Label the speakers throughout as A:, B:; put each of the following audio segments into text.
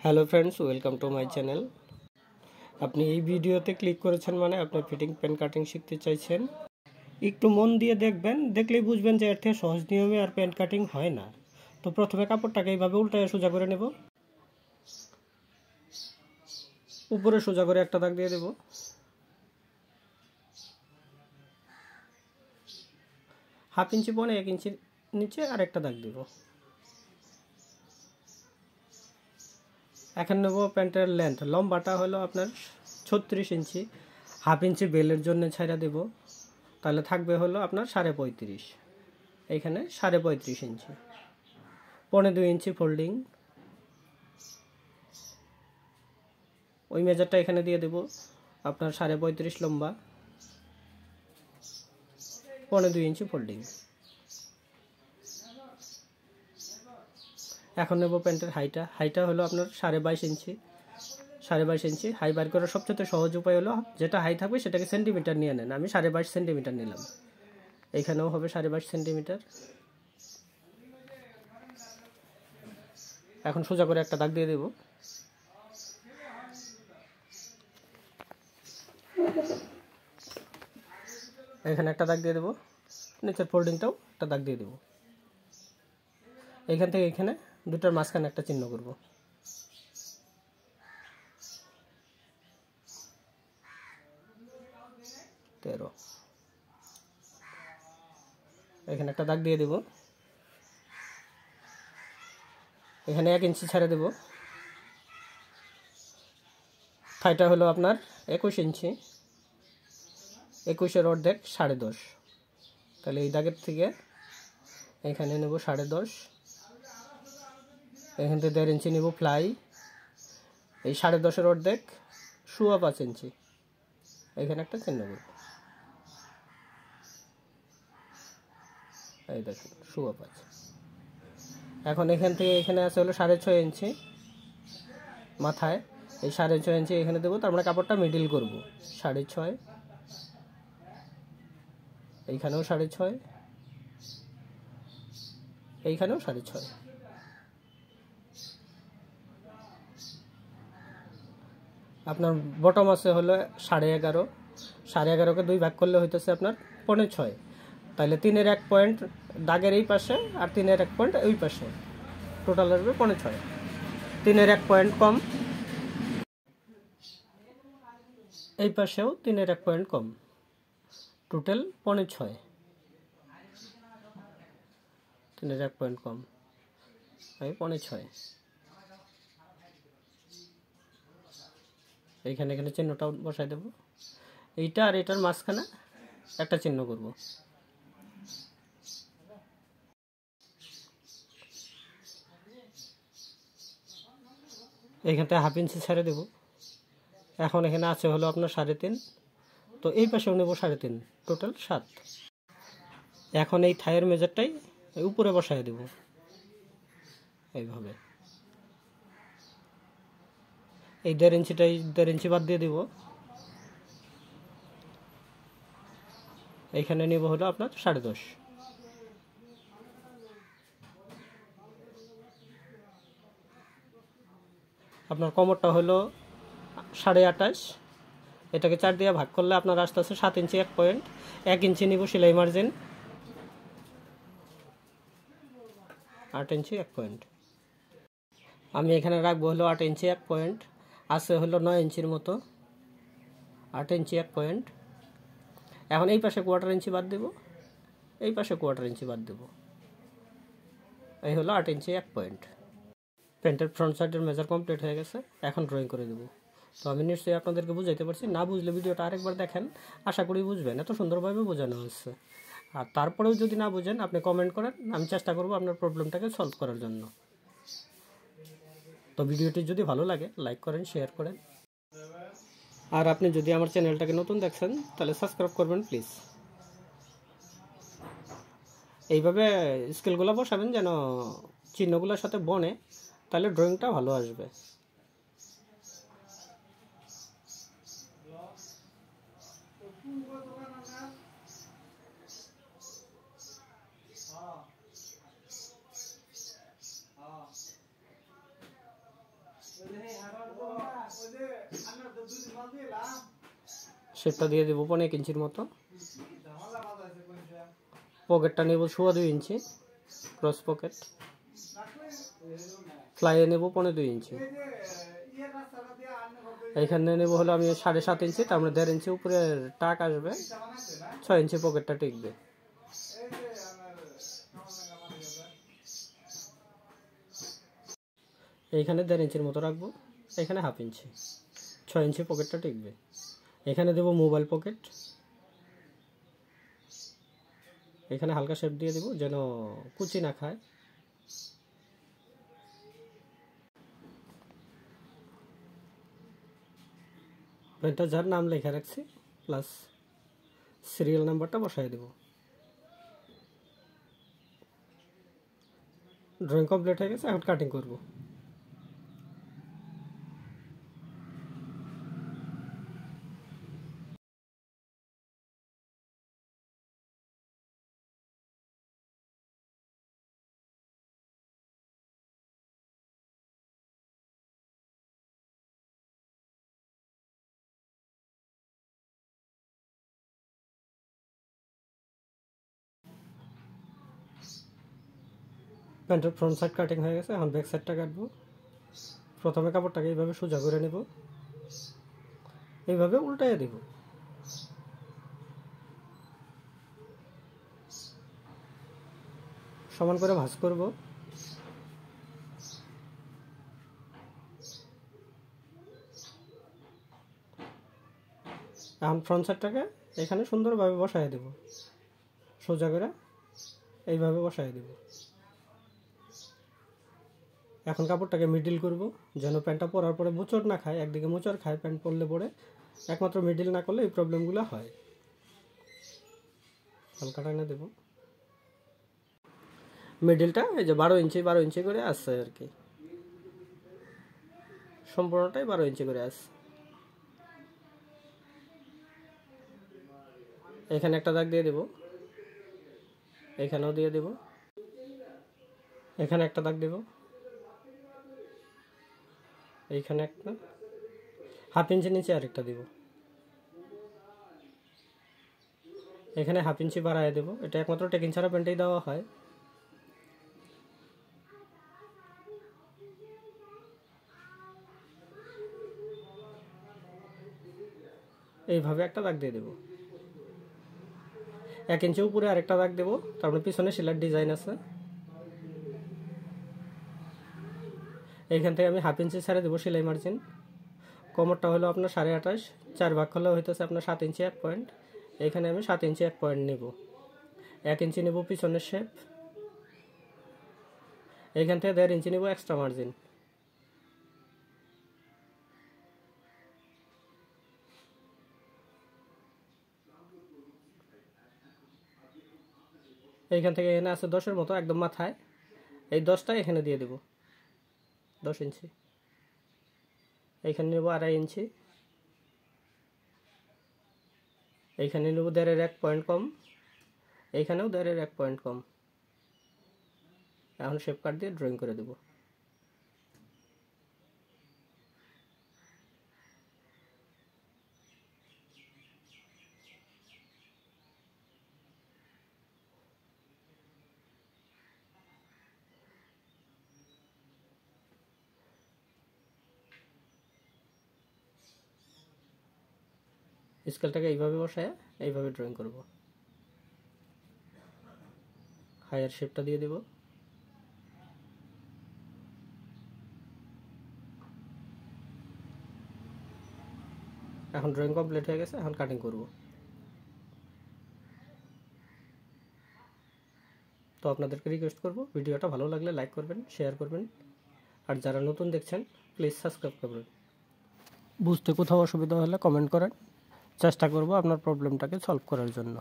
A: Hello friends, welcome to my channel. আপনি এই ভিডিওতে ক্লিক করেছেন মানে আপনি ফিটিং পেন কাটিং শিখতে চাইছেন। একটু মন দিয়ে দেখবেন, দেখলেই বুঝবেন যে এর থেকে সহজ নিয়মে আর পেন কাটিং হয় না। তো প্রথমে কাপড়টাকে এইভাবে উল্টায় সোজা করে নেব, উপরে সোজা করে একটা দাগ দিয়ে দেব, হাফ ইঞ্চি পরে 1 ইঞ্চি নিচে আর একটা দাগ দেব। এখন নেব প্যান্টের লেন্থ, লম্বাটা হলো আপনার 36 ইঞ্চি, হাফ ইঞ্চি বেলের জন্য ছাইড়া দেব, তাহলে থাকবে হলো আপনার 35.5, এইখানে 35.5 ইঞ্চি। 2.5 ইঞ্চি ফোল্ডিং, ওই মেজারটা এখানে দিয়ে দেব, আপনার 35.5 লম্বা, 2.5 ইঞ্চি ফোল্ডিং। এখন নেব প্যান্টের হাইটা হলো আপনার 22.5 ইঞ্চি। 22.5 ইঞ্চি হাই বার করার সবচেয়ে সহজ উপায় হলো যেটা হাই থাকবে সেটাকে সেন্টিমিটার নিয়ে নেন। আমি 22.5 সেন্টিমিটার নিলাম, এইখানেও হবে 22.5 সেন্টিমিটার। এখন সোজা করে একটা দাগ দিয়ে দেব, এখানে একটা দাগ দিয়ে দেব, নিচের ফোল্ডিংটাও একটা দাগ দিয়ে দেব। এইখান থেকে এখানে দুটার মাঝখানে একটা চিহ্ন করব। এখানে একটা দাগ দিয়ে দেব, এখানে 1 ইঞ্চি ছেড়ে দেব। থাইটা হলো আপনার 21 ইঞ্চি, 21-এর অর্ধেক 10.5, তাহলে এই দাগের থেকে এখানে নেব 10.5, এখান থেকে 1.5 ইঞ্চি নেব ফ্লাই, এই 10.5-এর অর্ধেক 5.25 ইঞ্চি, এখানে একটা চিহ্ন করব। এই দেখুন 5.25। এখন এখান থেকে এখানে আছে হলো 6.5 ইঞ্চি মাথায়, এই 6.5 ইঞ্চি এখানে দেবো, তার মানে কাপড়টা মিডিল করব। 6.5, এইখানেও 6.5, এইখানেও 6.5। আপনার বটম আছে হলো 11.5, 11.5কে 2 ভাগ করলে হইতেছে আপনার 6.5, তাহলে 3-এর 1 পয়েন্ট দাগের এই পাশে আর 3-এর 1 পয়েন্ট ওই পাশে, টোটাল আসবে 6.5। 3-এর 1 পয়েন্ট কম, এই পাশেও 3-এর 1 পয়েন্ট কম, টোটাল 6.5। 3-এর 1 পয়েন্ট কম, এই 6.5। এইখানে চিহ্নটা বসাই দেব, এইটা আর এটার মাঝখানে একটা চিহ্ন করব। এইখানটা 1/2 ইঞ্চি ছেড়ে দেব। এখন এখানে আছে হলো আপনার 3.5, তো এই পাশেও নেব 3.5, টোটাল 7। এখন এই থাইয়ের মেজারটাই উপরে বসায় দেব এইভাবে, এই 1.5 ইঞ্চিটাই 1.5 ইঞ্চি বাদ দিয়ে দেব। এইখানে নেব হলো আপনার 10.5। আপনার কোমরটা হলো 28.5, এটাকে 4 দিয়ে ভাগ করলে আপনার আসতে আছে 7 ইঞ্চি 1 পয়েন্ট। 1 ইঞ্চি নিব সেলাই মার্জিন, 8 ইঞ্চি 1 পয়েন্ট। আমি এখানে রাখবো হলো 8 ইঞ্চি 1 পয়েন্ট, আছে হলো 9 ইঞ্চির মতো, 8 ইঞ্চি 1 পয়েন্ট। এখন এই পাশে 1/4 ইঞ্চি বাদ দেব, এই পাশে 1/4 ইঞ্চি বাদ দেব, এই হলো 8 ইঞ্চি 1 পয়েন্ট। প্যান্টের ফ্রন্ট সাইডের মেজার কমপ্লিট হয়ে গেছে, এখন ড্রয়িং করে দেব। তো আমি নিশ্চয়ই আপনাদেরকে বুঝাইতে পারছি, না বুঝলে ভিডিওটা আরেকবার দেখেন, আশা করি বুঝবেন, এত সুন্দরভাবে বোঝানো হচ্ছে। আর তারপরেও যদি না বুঝেন আপনি কমেন্ট করেন, আমি চেষ্টা করব আপনার প্রবলেমটাকে সলভ করার জন্য। তো ভিডিওটি যদি ভালো লাগে লাইক করেন, শেয়ার করেন, আর আপনি যদি আমার চ্যানেলটাকে নতুন দেখছেন তাহলে সাবস্ক্রাইব করবেন প্লিজ। এইভাবে স্কেলগুলো বসাবেন যেন চিহ্নগুলোর সাথে বনে, তাহলে ড্রয়িংটা ভালো আসবে। শেপটা দিয়ে দেবো 1.5 ইঞ্চির মতো। পকেটটা নেব 2.25 ইঞ্চি ক্রস পকেট। ফ্লাইয়ে নেব 2.5 ইঞ্চি। এইখানে নেব হলো আমি 7.5 ইঞ্চি, তার মানে 1.5 ইঞ্চি উপরে টাক আসবে, 6 ইঞ্চি পকেটটা টিকবে। এইখানে 1.5 ইঞ্চির মতো রাখবো, এখানে 1/2 ইঞ্চি, 6 ইঞ্চি পকেটটা টিকবে। এখানে দেব মোবাইল পকেট, এখানে হালকা শেপ দিয়ে দেব যেন কুচি না খায়। প্যান্টটা যার নাম লেখা রাখছি প্লাস সিরিয়াল নাম্বারটা বসাই দেব। ড্রয়িং কমপ্লিট হয়ে গেছে, এখন কাটিং করব। প্যান্টের ফ্রন্ট সাইড কাটিং হয়ে গেছে, এখন ব্যাক সাইডটা কাটবো। প্রথমে কাপড়টাকে এইভাবে সোজা করে নেব, এইভাবে উল্টাইয়ে দেব। সমান করে ভাঁজ করব। এখন ফ্রন্ট সাইডটাকে এখানে সুন্দরভাবে বসাই দেব, সোজা করে এইভাবে বসাই দেব। এখন কাপড়টাকে মিডিল করব, যেন প্যান্টটা পরার পরে মোচড় না খায়। একদিকে মোচড় খায় প্যান্ট পরলে পরে, একমাত্র মিডিল না করলে এই প্রবলেমগুলো হয়। হালকা টানে দেব। মিডিলটা এই যে 12 ইঞ্চি করে আসছে আর কি, সম্পূর্ণটাই 12 ইঞ্চি করে আসছে। এখানে একটা দাগ দিয়ে দেব, এখানেও দিয়ে দেব, এখানে একটা দাগ দেব, এইখানে একটা, 1/2 ইঞ্চি নিচে আরেকটা দেব, এখানে 1/2 ইঞ্চি বাড়ায় দেব। এটা একমাত্র টেকিং ছাড়া প্যান্টেই দেওয়া হয়। এইভাবে একটা দাগ দিয়ে দেব। 1 ইঞ্চি উপরে আরেকটা দাগ দেব, তারপরে পিছনে সেলার ডিজাইন আছে। এইখান থেকে আমি 1/2 ইঞ্চি ছেড়ে দেবো সেলাই মার্জিন। কোমরটা হলো আপনার 28.5, 4 ভাগ করলে হইতেছে আপনার 7 ইঞ্চি 1 পয়েন্ট। এইখানে আমি 7 ইঞ্চি 1 পয়েন্ট নেব। 1 ইঞ্চি নেব পিছনের শেপ, এইখান থেকে 1.5 ইঞ্চি নেব এক্সট্রা মার্জিন। এইখান থেকে এখানে আছে 10-এর মতো একদম মাথায়, এই 10টা এখানে দিয়ে দেব, 10 ইঞ্চি। এইখানে নেব 2.5 ইঞ্চি, এইখানে নেব 1.5-এর 1 পয়েন্ট কম, এইখানেও 1.5-এর 1 পয়েন্ট কম। এখন শেপ কাট দিয়ে ড্রয়িং করে দেব। স্কেলটাকে এইভাবে বসায় এইভাবে ড্রয়িং করব। হায়ার শেপটা দিয়ে দেব। এখন ড্রয়িং কমপ্লিট হয়ে গেছে, এখন কাটিং করব। তো আপনাদেরকে রিকোয়েস্ট করব, ভিডিওটা ভালো লাগলে লাইক করবেন, শেয়ার করবেন, আর যারা নতুন দেখছেন প্লিজ সাবস্ক্রাইব করবেন। বুঝতে কোথাও অসুবিধা হলে কমেন্ট করেন, চেষ্টা করব আপনার প্রবলেমটাকে সলভ করার জন্য।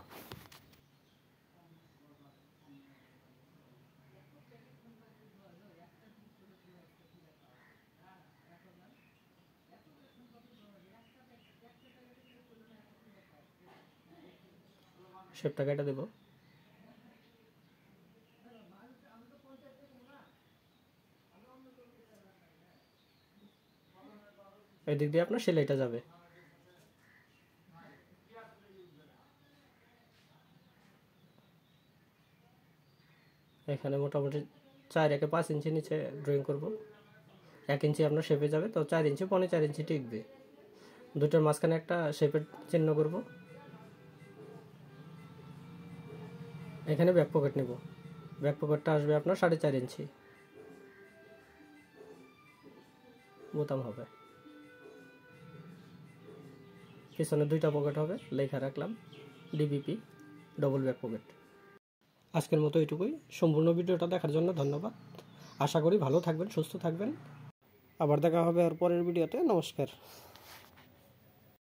A: শেপটা কেটে দেব। এদিক দিয়ে আপনার সেলাইটা যাবে। এখানে মোটামুটি 4 একে 5 ইঞ্চি নিচে ড্রয়িং করব। 1 ইঞ্চি আপনার শেপে যাবে, তো 4 ইঞ্চি 4.5 ইঞ্চি টিকবে। দুটোর মাঝখানে একটা শেপের চিহ্ন করব। এখানে ব্যাক পকেট নেব। ব্যাক পকেটটা আসবে আপনার 4.5 ইঞ্চি বোতাম হবে। পিছনে 2টা পকেট হবে, লেখা রাখলাম ডিবিপি ডবল ব্যাক পকেট। আজকের মতো এইটুকুই। সম্পূর্ণ ভিডিওটা দেখার জন্য ধন্যবাদ। আশা করি ভালো থাকবেন, সুস্থ থাকবেন। আবার দেখা হবে আর পরের ভিডিওতে। নমস্কার।